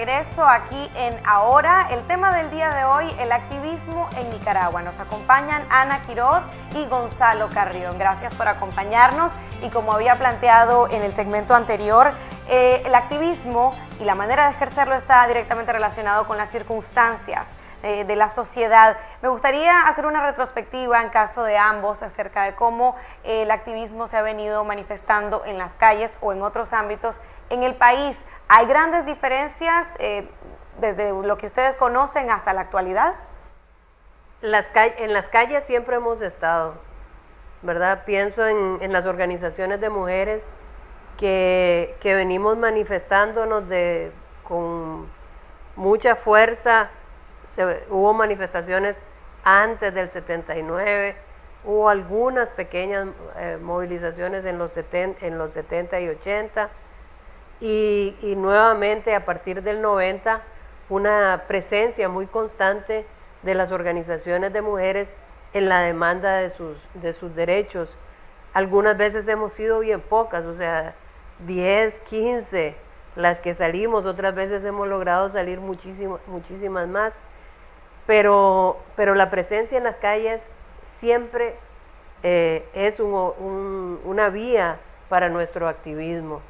regreso aquí en Ahora. El tema del día de hoy, el activismo en Nicaragua. Nos acompañan Ana Quiroz y Gonzalo Carrión. Gracias por acompañarnos y como había planteado en el segmento anterior, el activismo y la manera de ejercerlo está directamente relacionado con las circunstancias de la sociedad. Me gustaría hacer una retrospectiva en caso de ambos acerca de cómo el activismo se ha venido manifestando en las calles o en otros ámbitos en el país. ¿Hay grandes diferencias desde lo que ustedes conocen hasta la actualidad? En las calles siempre hemos estado, ¿verdad? Pienso en las organizaciones de mujeres que venimos manifestándonos con mucha fuerza. Hubo manifestaciones antes del 79, hubo algunas pequeñas movilizaciones en los 70 y 80, y nuevamente a partir del 90 una presencia muy constante de las organizaciones de mujeres en la demanda de sus derechos. Algunas veces hemos sido bien pocas, o sea, 10, 15 las que salimos, otras veces hemos logrado salir muchísimas más, pero la presencia en las calles siempre es una vía para nuestro activismo.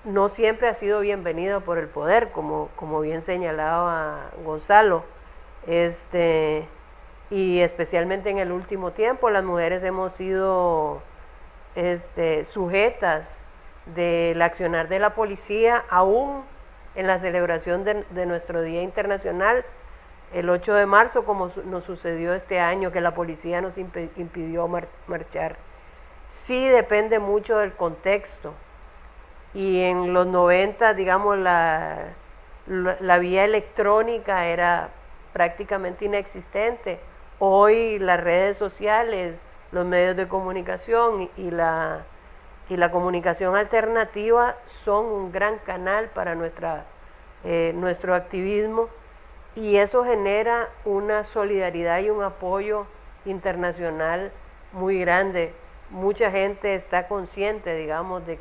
No siempre ha sido bienvenido por el poder, como bien señalaba Gonzalo, y especialmente en el último tiempo las mujeres hemos sido sujetas del accionar de la policía, aún en la celebración de nuestro Día Internacional, el 8 de marzo, como nos sucedió este año, que la policía nos impidió marchar. Sí depende mucho del contexto, y en los 90, digamos, la vía electrónica era prácticamente inexistente. Hoy las redes sociales, los medios de comunicación y la comunicación alternativa son un gran canal para nuestro activismo, y eso genera una solidaridad y un apoyo internacional muy grande. Mucha gente está consciente, digamos, de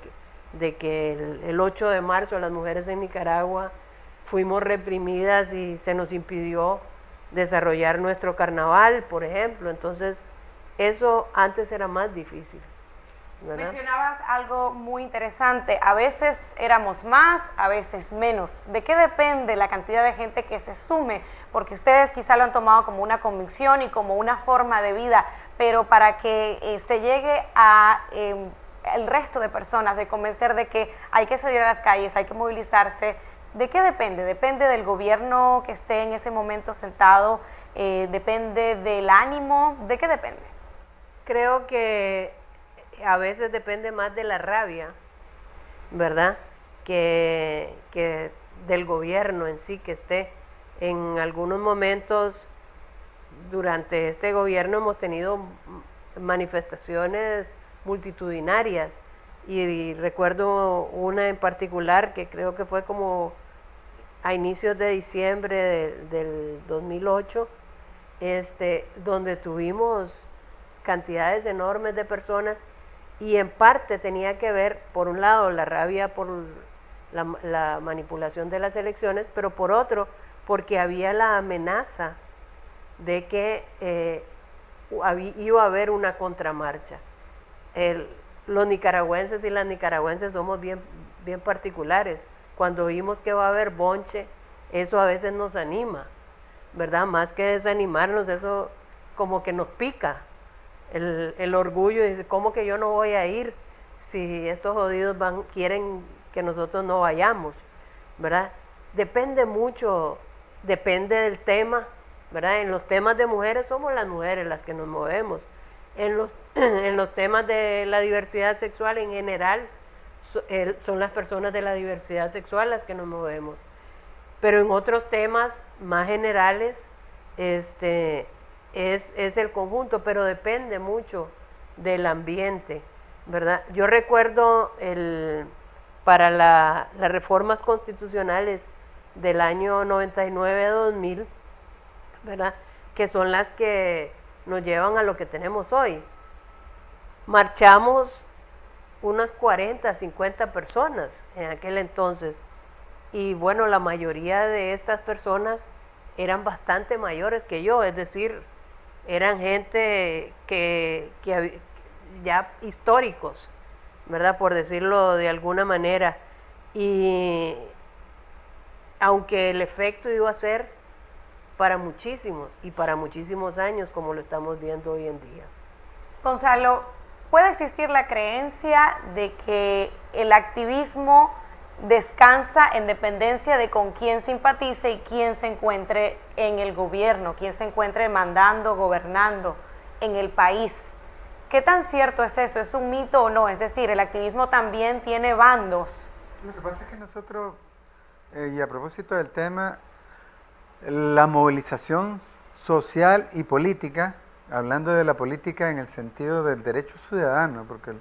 que el 8 de marzo las mujeres en Nicaragua fuimos reprimidas y se nos impidió desarrollar nuestro carnaval, por ejemplo. Entonces, eso antes era más difícil, ¿verdad? Mencionabas algo muy interesante, a veces éramos más, a veces menos. ¿De qué depende la cantidad de gente que se sume? Porque ustedes quizá lo han tomado como una convicción y como una forma de vida, pero para que se llegue a el resto de personas, de convencer de que hay que salir a las calles, hay que movilizarse, ¿de qué depende? ¿Depende del gobierno que esté en ese momento sentado? ¿Depende del ánimo? ¿De qué depende? Creo que a veces depende más de la rabia, ¿verdad? Que del gobierno en sí que esté. En algunos momentos durante este gobierno hemos tenido manifestaciones multitudinarias, y recuerdo una en particular que creo que fue como a inicios de diciembre del 2008, donde tuvimos cantidades enormes de personas, y en parte tenía que ver, por un lado, la rabia por la manipulación de las elecciones, pero por otro, porque había la amenaza de que iba a haber una contramarcha. Los nicaragüenses y las nicaragüenses somos bien particulares. Cuando vimos que va a haber bonche, eso a veces nos anima, ¿verdad? Más que desanimarnos, eso como que nos pica el orgullo, y dice, ¿cómo que yo no voy a ir si estos jodidos quieren que nosotros no vayamos? ¿Verdad? Depende mucho, depende del tema, ¿verdad? En los temas de mujeres somos las mujeres las que nos movemos. En los temas de la diversidad sexual en general, son las personas de la diversidad sexual las que nos movemos. Pero en otros temas más generales, es el conjunto, pero depende mucho del ambiente, ¿verdad? Yo recuerdo para las reformas constitucionales del año 99-2000, ¿verdad? Que son las que nos llevan a lo que tenemos hoy. Marchamos unas 40, 50 personas en aquel entonces, Y bueno, la mayoría de estas personas eran bastante mayores que yo, es decir, eran gente que ya históricos, ¿verdad? Por decirlo de alguna manera. Y aunque el efecto iba a ser para muchísimos y para muchísimos años, como lo estamos viendo hoy en día. Gonzalo, ¿puede existir la creencia de que el activismo descansa en dependencia de con quién simpatice y quién se encuentre en el gobierno, quién se encuentre mandando, gobernando en el país? ¿Qué tan cierto es eso? ¿Es un mito o no? Es decir, el activismo también tiene bandos. Lo que pasa es que nosotros, y a propósito del tema, la movilización social y política, hablando de la política en el sentido del derecho ciudadano, porque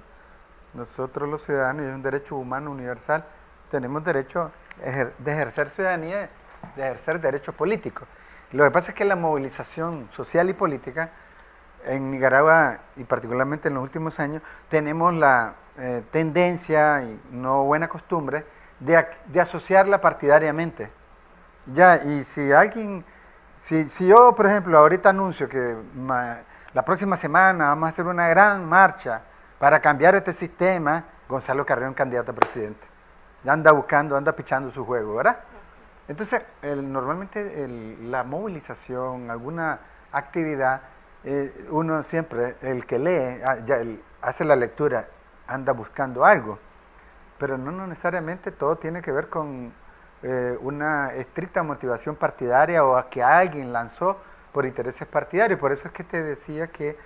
nosotros los ciudadanos, y es un derecho humano universal, tenemos derecho de ejercer ciudadanía, de ejercer derechos políticos. Lo que pasa es que la movilización social y política en Nicaragua, y particularmente en los últimos años, tenemos la tendencia y no buena costumbre de asociarla partidariamente. Ya, y si alguien, si yo, por ejemplo, ahorita anuncio que la próxima semana vamos a hacer una gran marcha para cambiar este sistema, Gonzalo Carrión, candidato a presidente. Ya anda buscando, anda pichando su juego, ¿verdad? Entonces, normalmente la movilización, alguna actividad, uno siempre, el que lee, hace la lectura, anda buscando algo, pero no necesariamente todo tiene que ver con una estricta motivación partidaria o a que alguien lanzó por intereses partidarios. Por eso es que te decía que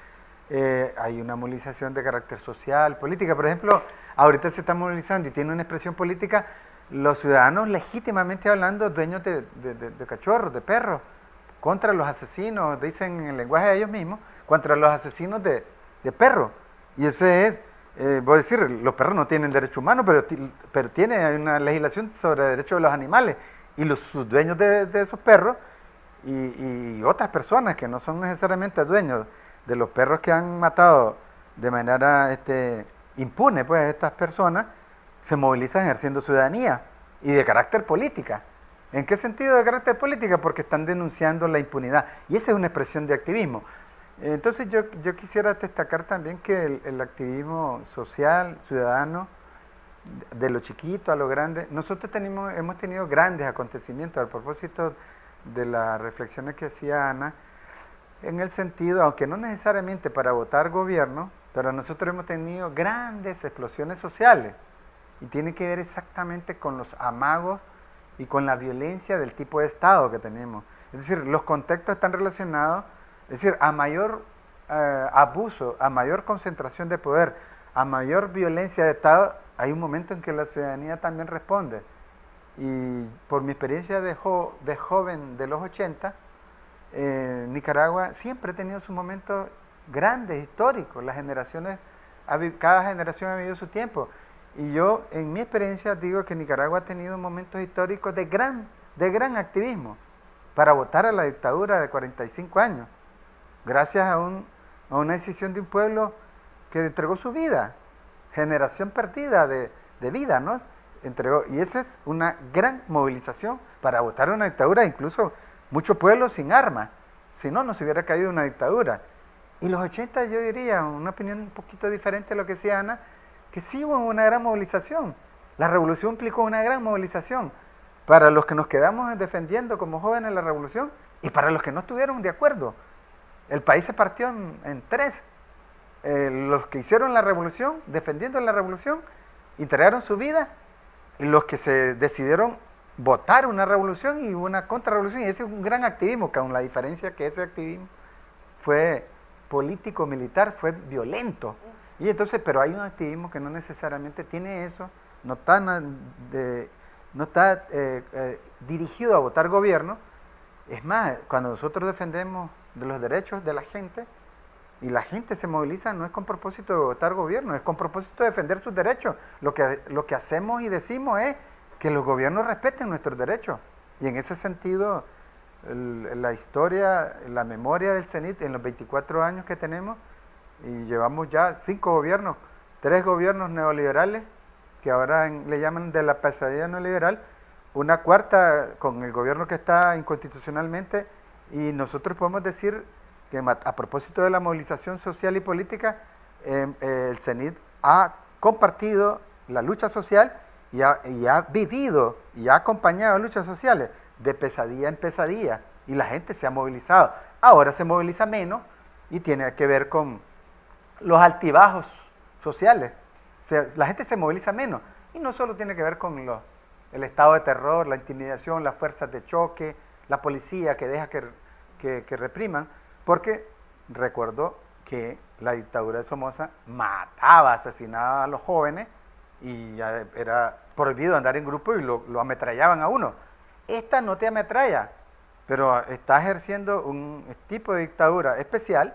hay una movilización de carácter social, política. Por ejemplo, ahorita se está movilizando y tiene una expresión política los ciudadanos legítimamente hablando, dueños de cachorros, de perros, contra los asesinos, dicen en el lenguaje de ellos mismos, contra los asesinos de perros. Y ese es, voy a decir, los perros no tienen derecho humano, pero tiene una legislación sobre derechos de los animales. Y sus dueños de esos perros y otras personas que no son necesariamente dueños de los perros que han matado de manera impune, pues estas personas se movilizan ejerciendo ciudadanía y de carácter política. ¿En qué sentido de carácter política? Porque están denunciando la impunidad. Y esa es una expresión de activismo. Entonces yo quisiera destacar también que el activismo social, ciudadano, de lo chiquito a lo grande, nosotros hemos tenido grandes acontecimientos a propósito de las reflexiones que hacía Ana, en el sentido, aunque no necesariamente para votar gobierno, pero nosotros hemos tenido grandes explosiones sociales y tiene que ver exactamente con los amagos y con la violencia del tipo de Estado que tenemos. Es decir, los contextos están relacionados, es decir, a mayor abuso, a mayor concentración de poder, a mayor violencia de Estado, hay un momento en que la ciudadanía también responde. Y por mi experiencia de joven de los 80, Nicaragua siempre ha tenido sus momentos grandes, históricos. Cada generación ha vivido su tiempo. Y yo, en mi experiencia, digo que Nicaragua ha tenido momentos históricos de gran activismo para votar a la dictadura de 45 años, gracias a una decisión de un pueblo que entregó su vida, generación perdida de vida, ¿no? Y esa es una gran movilización para votar a una dictadura, incluso muchos pueblos sin armas, si no, se hubiera caído una dictadura. Y los 80, yo diría, una opinión un poquito diferente a lo que decía Ana, que sí hubo una gran movilización. La revolución implicó una gran movilización para los que nos quedamos defendiendo como jóvenes la revolución y para los que no estuvieron de acuerdo. El país se partió en tres. Los que hicieron la revolución, defendiendo la revolución, entregaron su vida, y los que se decidieron votar una revolución y una contrarrevolución. Y ese es un gran activismo, con la diferencia que ese activismo fue político, militar, fue violento. Y entonces, pero hay un activismo que no necesariamente tiene eso, no está dirigido a votar gobierno. Es más, cuando nosotros defendemos de los derechos de la gente, y la gente se moviliza, no es con propósito de votar gobierno, es con propósito de defender sus derechos. Lo que hacemos y decimos es que los gobiernos respeten nuestros derechos. Y en ese sentido, la historia, la memoria del CENIT en los 24 años que tenemos, y llevamos ya 5 gobiernos, 3 gobiernos neoliberales, que ahora le llaman de la pesadilla neoliberal, una cuarta con el gobierno que está inconstitucionalmente, y nosotros podemos decir que a propósito de la movilización social y política, el CENID ha compartido la lucha social y ha vivido y ha acompañado luchas sociales de pesadilla en pesadilla, y la gente se ha movilizado. Ahora se moviliza menos y tiene que ver con los altibajos sociales. O sea, la gente se moviliza menos, y no solo tiene que ver con el estado de terror, la intimidación, las fuerzas de choque, la policía que deja que repriman, porque recuerdo que la dictadura de Somoza mataba, asesinaba a los jóvenes, y ya era prohibido andar en grupo y lo ametrallaban a uno. Esta no te ametralla, pero está ejerciendo un tipo de dictadura especial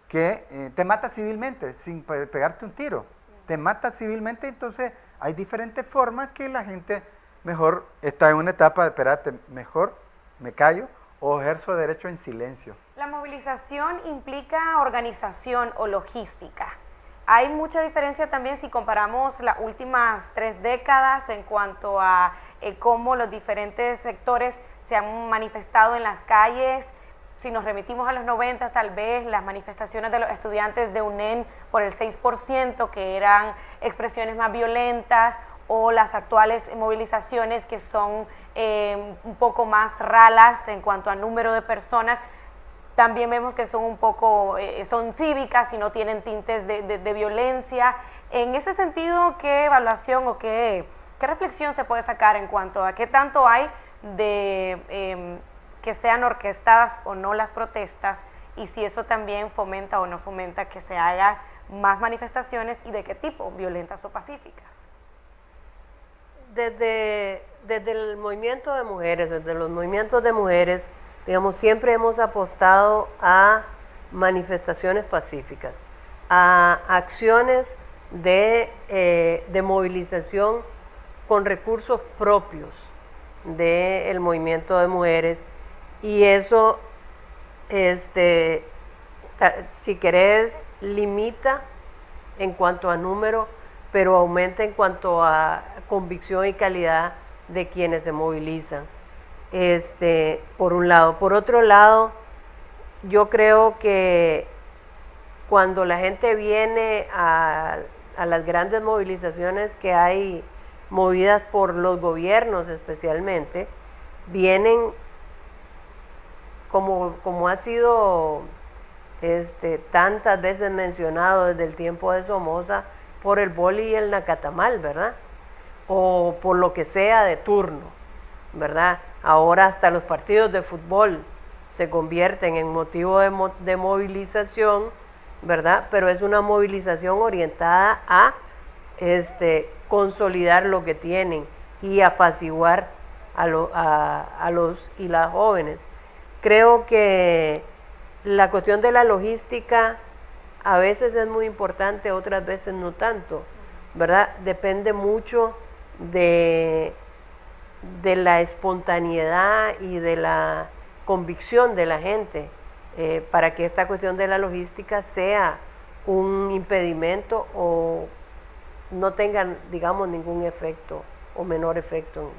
que te mata civilmente, sin pegarte un tiro. Te mata civilmente, entonces hay diferentes formas que la gente mejor está en una etapa de, espérate, mejor me callo o ejerzo derecho en silencio. La movilización implica organización o logística. Hay mucha diferencia también si comparamos las últimas 3 décadas en cuanto a cómo los diferentes sectores se han manifestado en las calles. Si nos remitimos a los 90, tal vez las manifestaciones de los estudiantes de UNEN por el 6%, que eran expresiones más violentas, o las actuales movilizaciones que son un poco más ralas en cuanto a número de personas. También vemos que son un poco, son cívicas y no tienen tintes de violencia. En ese sentido, ¿qué evaluación o qué reflexión se puede sacar en cuanto a qué tanto hay de que sean orquestadas o no las protestas, y si eso también fomenta o no fomenta que se hagan más manifestaciones, y de qué tipo, violentas o pacíficas? Desde el movimiento de mujeres, desde los movimientos de mujeres, digamos, siempre hemos apostado a manifestaciones pacíficas, a acciones de movilización con recursos propios del movimiento de mujeres, y eso, si querés, limita en cuanto a número, pero aumenta en cuanto a convicción y calidad de quienes se movilizan. Por un lado. Por otro lado, yo creo que cuando la gente viene a las grandes movilizaciones que hay movidas por los gobiernos especialmente, vienen como ha sido tantas veces mencionado desde el tiempo de Somoza, por el boli y el nacatamal, ¿verdad? O por lo que sea de turno, ¿verdad? Ahora hasta los partidos de fútbol se convierten en motivo de movilización, ¿verdad? Pero es una movilización orientada a consolidar lo que tienen y apaciguar a los y las jóvenes. Creo que la cuestión de la logística a veces es muy importante, otras veces no tanto, ¿verdad? Depende mucho de la espontaneidad y de la convicción de la gente para que esta cuestión de la logística sea un impedimento o no tenga, digamos, ningún efecto o menor efecto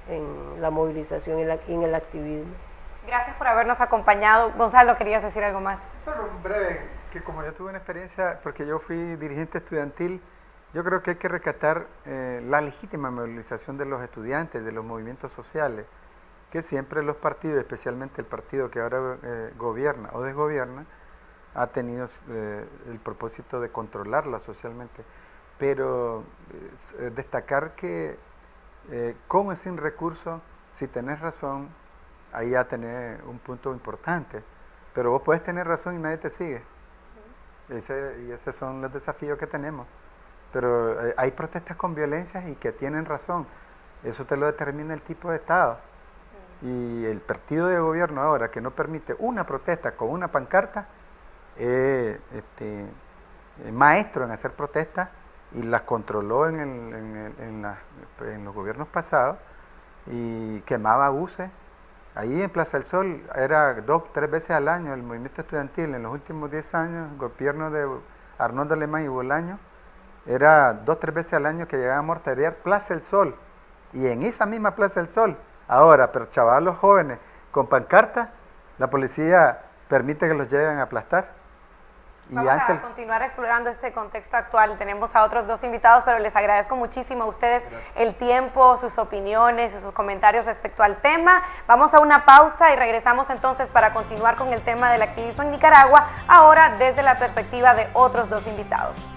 en la movilización y en el activismo. Gracias por habernos acompañado. Gonzalo, ¿querías decir algo más? Solo breve, que como yo tuve una experiencia, porque yo fui dirigente estudiantil, yo creo que hay que rescatar la legítima movilización de los estudiantes, de los movimientos sociales, que siempre los partidos, especialmente el partido que ahora gobierna o desgobierna, ha tenido el propósito de controlarla socialmente. Pero destacar que con o sin recursos, si tenés razón, ahí ya tenés un punto importante. Pero vos podés tener razón y nadie te sigue. Y esos son los desafíos que tenemos. Pero hay protestas con violencia y que tienen razón. Eso te lo determina el tipo de Estado. Y el partido de gobierno ahora que no permite una protesta con una pancarta, maestro en hacer protestas, y las controló en los gobiernos pasados, y quemaba buses. Ahí en Plaza del Sol era 2, 3 veces al año el movimiento estudiantil. En los últimos 10 años, el gobierno de Arnoldo Alemán y Bolaño, era 2, 3 veces al año que llegaba a mortarear Plaza del Sol, Y en esa misma Plaza del Sol, ahora, pero chavalos jóvenes con pancartas, la policía permite que los lleven a aplastar. Y Vamos a continuar explorando este contexto actual. Tenemos a otros dos invitados, pero les agradezco muchísimo a ustedes el tiempo, sus opiniones, sus comentarios respecto al tema. Vamos a una pausa y regresamos entonces para continuar con el tema del activismo en Nicaragua, ahora desde la perspectiva de otros dos invitados.